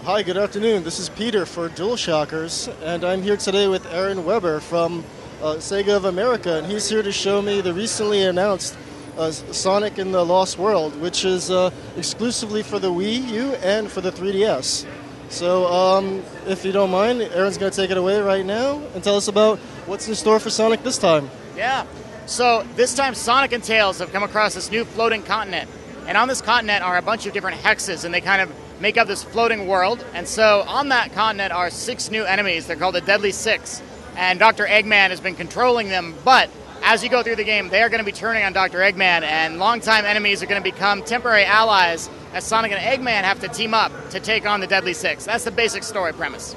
Hi, good afternoon. This is Peter for DualShockers, and I'm here today with Aaron Weber from SEGA of America, and he's here to show me the recently announced Sonic in the Lost World, which is exclusively for the Wii U and for the 3DS. So, if you don't mind, Aaron's going to take it away right now and tell us about what's in store for Sonic this time. Yeah. So this time Sonic and Tails have come across this new floating continent. And on this continent are a bunch of different hexes, and they kind of make up this floating world. And so on that continent are 6 new enemies. They're called the Deadly Six. And Dr. Eggman has been controlling them. But as you go through the game, they are going to be turning on Dr. Eggman. And longtime enemies are going to become temporary allies as Sonic and Eggman have to team up to take on the Deadly Six. That's the basic story premise.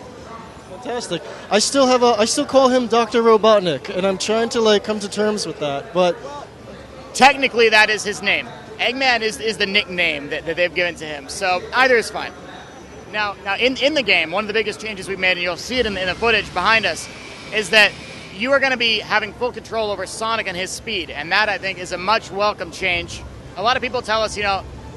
Fantastic. I still call him Dr. Robotnik, and I'm trying to come to terms with that. But technically, that is his name. Eggman is the nickname that they've given to him, so either is fine. Now in the game, one of the biggest changes we've made, and you'll see it in the footage behind us, is that you are going to be having full control over Sonic and his speed, and that, I think, is a much welcome change. A lot of people tell us,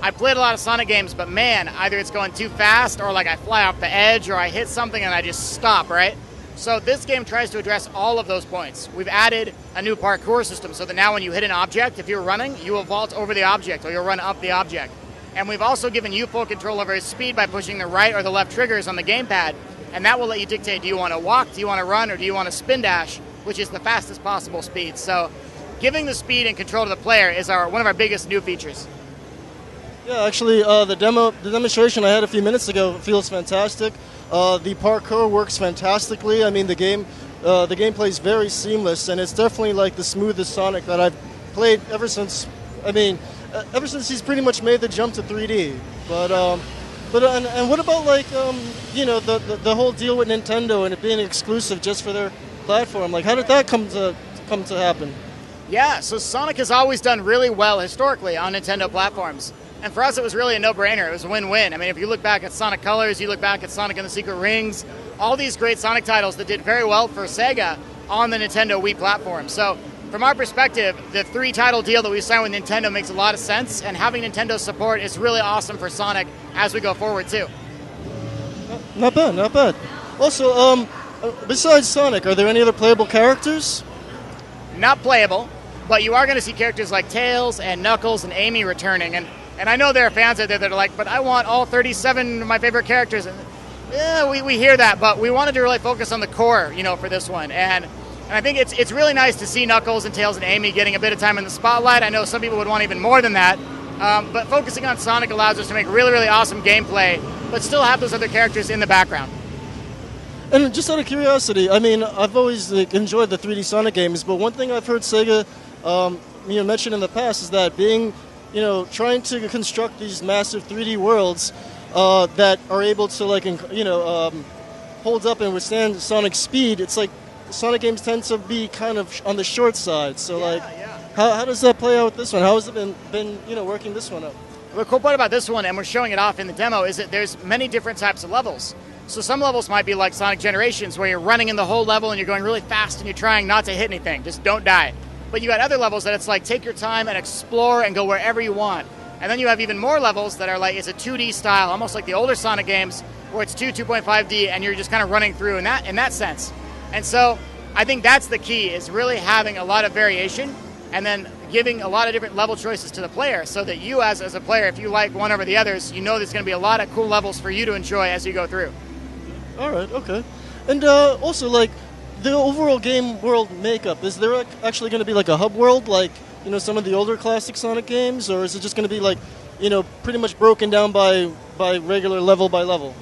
I played a lot of Sonic games, but man, either it's going too fast, or I fly off the edge, or I hit something and I just stop, right? So this game tries to address all of those points. We've added a new parkour system so that now when you hit an object, if you're running, you will vault over the object or you'll run up the object. And we've also given you full control over his speed by pushing the right or the left triggers on the gamepad, and that will let you dictate, do you want to walk, do you want to run, or do you want to spin dash, which is the fastest possible speed. So giving the speed and control to the player is one of our biggest new features. yeah, actually, the demonstration I had a few minutes ago feels fantastic. The parkour works fantastically. I mean, the gameplay is very seamless, and it's definitely the smoothest Sonic that I've played ever since. Ever since he's pretty much made the jump to 3D. But what about the whole deal with Nintendo and it being exclusive just for their platform? How did that come to happen? Yeah, so Sonic has always done really well historically on Nintendo platforms. And for us, it was really a no-brainer. It was a win-win. I mean, if you look back at Sonic Colors, you look back at Sonic and the Secret Rings, all these great Sonic titles that did very well for SEGA on the Nintendo Wii platform. So from our perspective, the 3-title deal that we signed with Nintendo makes a lot of sense, and having Nintendo support is really awesome for Sonic as we go forward, too. Not bad, not bad. Also, besides Sonic, are there any other playable characters? Not playable, but you are going to see characters like Tails and Knuckles and Amy returning, and I know there are fans out there that are like, but I want all 37 of my favorite characters. And yeah, we hear that, but we wanted to really focus on the core, for this one. And I think it's really nice to see Knuckles and Tails and Amy getting a bit of time in the spotlight. I know some people would want even more than that. But focusing on Sonic allows us to make really, really awesome gameplay, but still have those other characters in the background. And just out of curiosity, I've always enjoyed the 3D Sonic games, but one thing I've heard Sega mention in the past is that being trying to construct these massive 3D worlds that are able to, hold up and withstand Sonic's speed, it's Sonic games tend to be kind of on the short side. So, how does that play out with this one? How has it been working this one out? The cool part about this one, and we're showing it off in the demo, is that there's many different types of levels. So some levels might be like Sonic Generations, where you're running in the whole level and you're going really fast and you're trying not to hit anything. Just don't die. But you got other levels that it's take your time and explore and go wherever you want. And then you have even more levels that are it's a 2D style, almost like the older Sonic games, where it's 2.5D, and you're just kind of running through in that sense. And so I think that's the key, is really having a lot of variation and then giving a lot of different level choices to the player, so that you as a player, if you like one over the others, there's going to be a lot of cool levels for you to enjoy as you go through. All right, okay. And also, the overall game world makeup, is there actually going to be a hub world some of the older classic Sonic games, or is it just going to be pretty much broken down by regular level by level?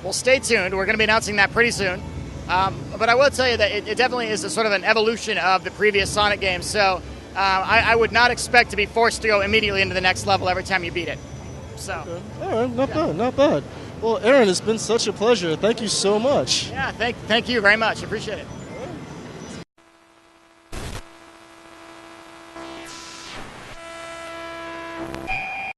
Well, stay tuned. We're going to be announcing that pretty soon. But I will tell you that it definitely is a sort of an evolution of the previous Sonic games. So I would not expect to be forced to go immediately into the next level every time you beat it. So. Okay. All right, not bad, not bad. Well, Aaron, it's been such a pleasure. Thank you so much. Yeah, thank you very much. Appreciate it.